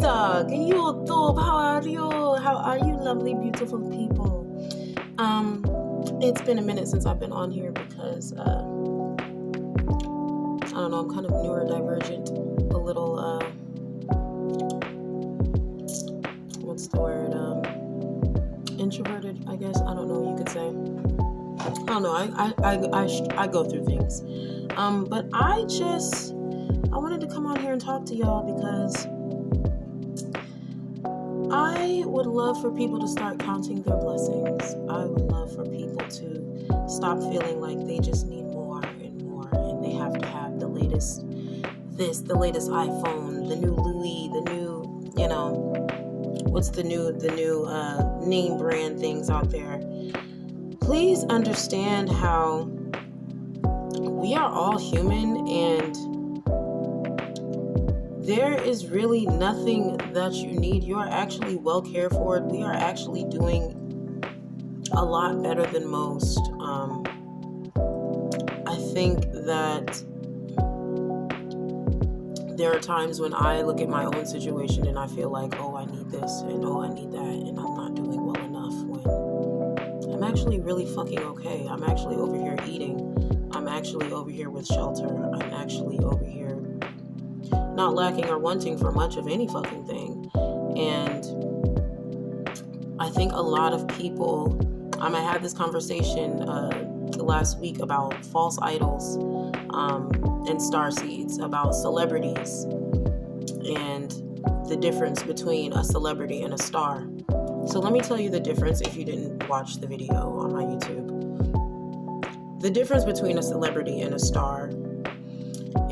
dog. YouTube, how are you? How are you, lovely, beautiful people? It's been a minute since I've been on here because I don't know, I'm kind of neurodivergent, a little what's the word? Introverted, I guess. I don't know what you could say. I don't know. I go through things. But I wanted to come on here and talk to y'all because I would love for people to start counting their blessings. I would love for people to stop feeling like they just need more and more, and they have to have the latest the latest iPhone, the new Louis, the new, what's the new name brand things out there. Please understand how we are all human, and there is really nothing that you need. You are actually well cared for. We are actually doing a lot better than most. I think that there are times when I look at my own situation and I feel like, oh, I need this and oh, I need that, and I'm not doing well enough, when I'm actually really fucking okay. I'm actually over here eating. I'm actually over here with shelter. I'm actually over here not lacking or wanting for much of any fucking thing. And I think a lot of people, I had this conversation last week about false idols and starseeds, about celebrities and the difference between a celebrity and a star. So let me tell you the difference if you didn't watch the video on my YouTube. The difference between a celebrity and a star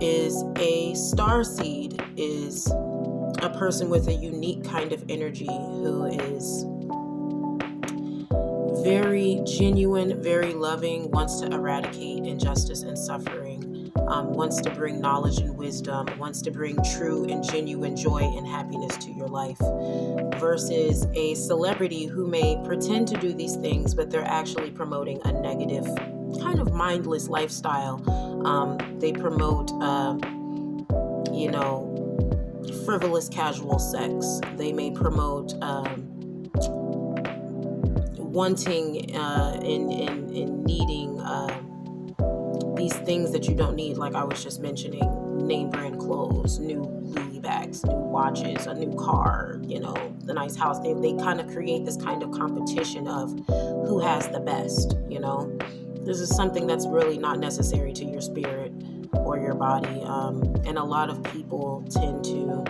is a starseed is a person with a unique kind of energy who is very genuine, very loving, wants to eradicate injustice and suffering, wants to bring knowledge and wisdom, wants to bring true and genuine joy and happiness to your life, versus a celebrity who may pretend to do these things, but they're actually promoting a negative, kind of mindless lifestyle. They promote, frivolous casual sex. They may promote wanting and needing these things that you don't need, like I was just mentioning, name brand clothes, new Louis bags, new watches, a new car, the nice house. They kind of create this kind of competition of who has the best, This is something that's really not necessary to your spirit or your body. And a lot of people tend to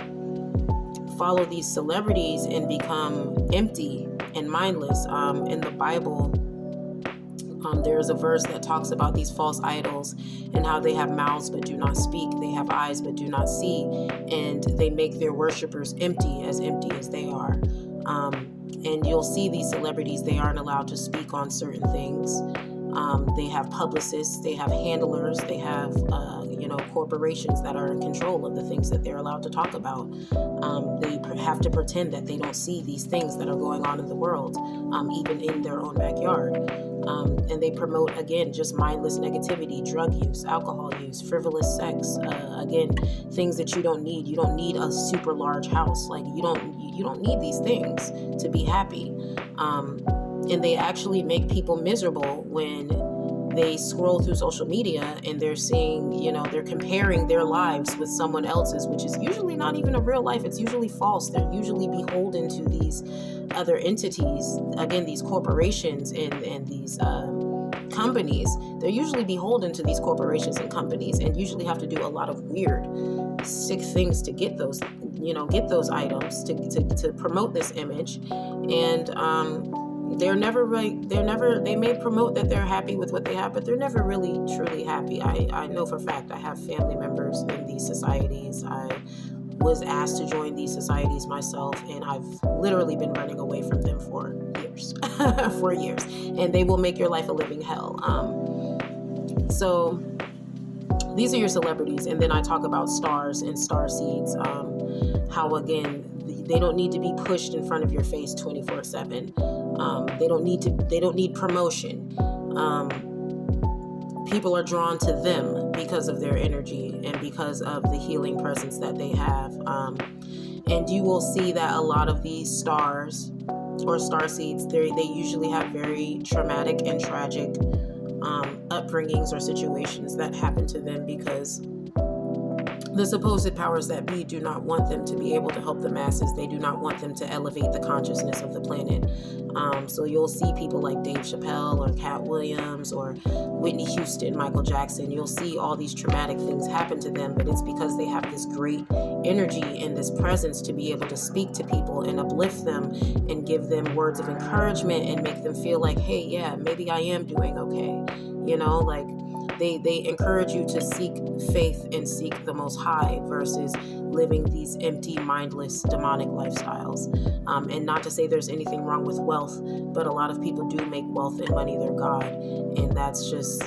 follow these celebrities and become empty and mindless. In the Bible, there's a verse that talks about these false idols and how they have mouths but do not speak. They have eyes but do not see. And they make their worshipers empty as they are. And you'll see these celebrities, they aren't allowed to speak on certain things. They have publicists, they have handlers, they have, corporations that are in control of the things that they're allowed to talk about. They have to pretend that they don't see these things that are going on in the world, even in their own backyard. And they promote, again, just mindless negativity, drug use, alcohol use, frivolous sex, again, things that you don't need. You don't need a super large house. Like, you don't need these things to be happy. And they actually make people miserable when they scroll through social media and they're seeing, they're comparing their lives with someone else's, which is usually not even a real life. It's usually false. They're usually beholden to these other entities. Again, these corporations and these companies, they're usually beholden to these corporations and companies, and usually have to do a lot of weird, sick things to get those, get those items to promote this image. And, they may promote that they're happy with what they have, but they're never really truly happy. I know for a fact I have family members in these societies. I was asked to join these societies myself, and I've literally been running away from them for years, and they will make your life a living hell. So these are your celebrities. And then I talk about stars and starseeds, how, again, they don't need to be pushed in front of your face 24/7. They don't need promotion. People are drawn to them because of their energy and because of the healing presence that they have. And you will see that a lot of these stars or starseeds, they usually have very traumatic and tragic upbringings or situations that happen to them, because the supposed powers that be do not want them to be able to help the masses. They do not want them to elevate the consciousness of the planet. So you'll see people like Dave Chappelle or Cat Williams or Whitney Houston, Michael Jackson. You'll see all these traumatic things happen to them, but it's because they have this great energy and this presence to be able to speak to people and uplift them and give them words of encouragement and make them feel like, hey, yeah, maybe I am doing okay. You know, like, they encourage you to seek faith and seek the Most High versus living these empty, mindless, demonic lifestyles. And not to say there's anything wrong with wealth, but a lot of people do make wealth and money their God. And that's just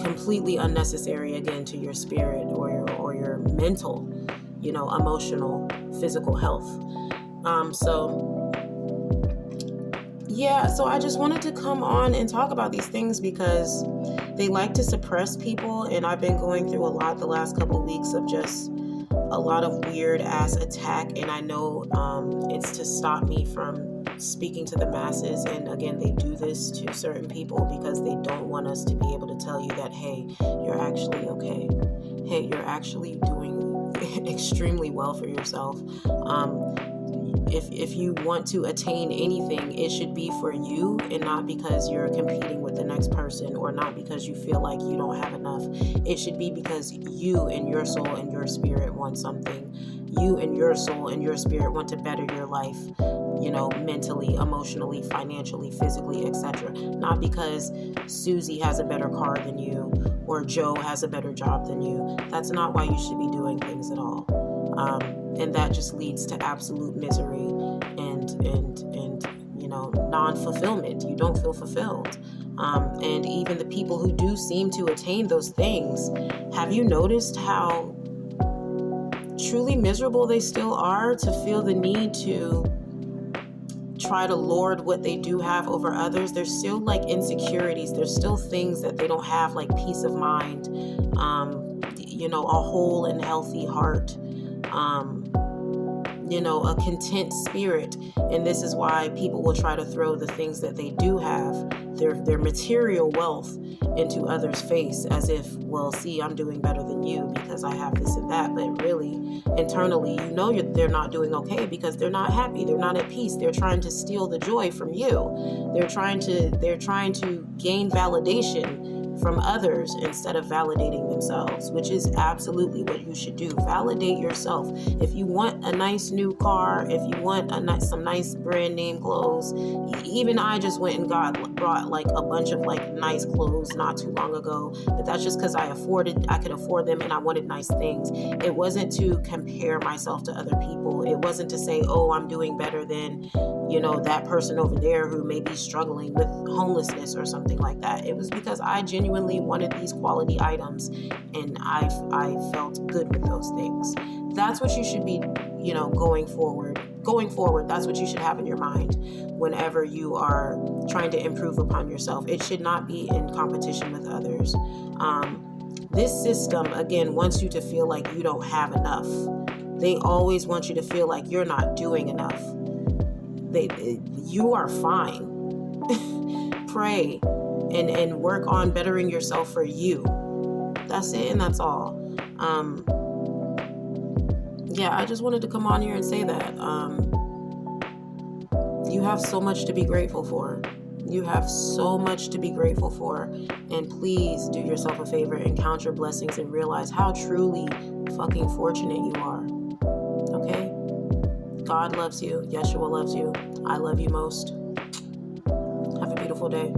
completely unnecessary, again, to your spirit or your mental, emotional, physical health. So I just wanted to come on and talk about these things because they like to suppress people, and I've been going through a lot the last couple of weeks of just a lot of weird ass attack, and I know it's to stop me from speaking to the masses. And again, they do this to certain people because they don't want us to be able to tell you that, hey, you're actually okay. Hey, you're actually doing extremely well for yourself. If you want to attain anything, it should be for you and not because you're competing with the next person or not because you feel like you don't have enough. It should be because you and your soul and your spirit want something. You and your soul and your spirit want to better your life, mentally, emotionally, financially, physically, etc. Not because Susie has a better car than you or Joe has a better job than you. That's not why you should be doing things at all. And that just leads to absolute misery and non-fulfillment. You don't feel fulfilled. And even the people who do seem to attain those things, have you noticed how truly miserable they still are to feel the need to try to lord what they do have over others? There's still like insecurities. There's still things that they don't have, like peace of mind, a whole and healthy heart, a content spirit. And this is why people will try to throw the things that they do have, their material wealth, into others' face as if, well, see, I'm doing better than you because I have this and that. But really, internally, they're not doing okay because they're not happy. They're not at peace. They're trying to steal the joy from you. They're trying to gain validation from others instead of validating themselves, which is absolutely what you should do. Validate yourself. If you want a nice new car, if you want some nice brand name clothes, even I just went and brought like a bunch of like nice clothes not too long ago, but that's just because I could afford them and I wanted nice things. It wasn't to compare myself to other people. It wasn't to say, oh, I'm doing better than, that person over there who may be struggling with homelessness or something like that. It was because I genuinely wanted these quality items and I felt good with those things. That's what you should be, going forward, that's what you should have in your mind whenever you are trying to improve upon yourself. It should not be in competition with others. This system, again, wants you to feel like you don't have enough. They always want you to feel like you're not doing enough. You are fine. Pray and work on bettering yourself for you. That's it, and that's all. I just wanted to come on here and say that. You have so much to be grateful for. You have so much to be grateful for. And please do yourself a favor and count your blessings and realize how truly fucking fortunate you are. Okay? God loves you. Yeshua loves you. I love you most. Have a beautiful day.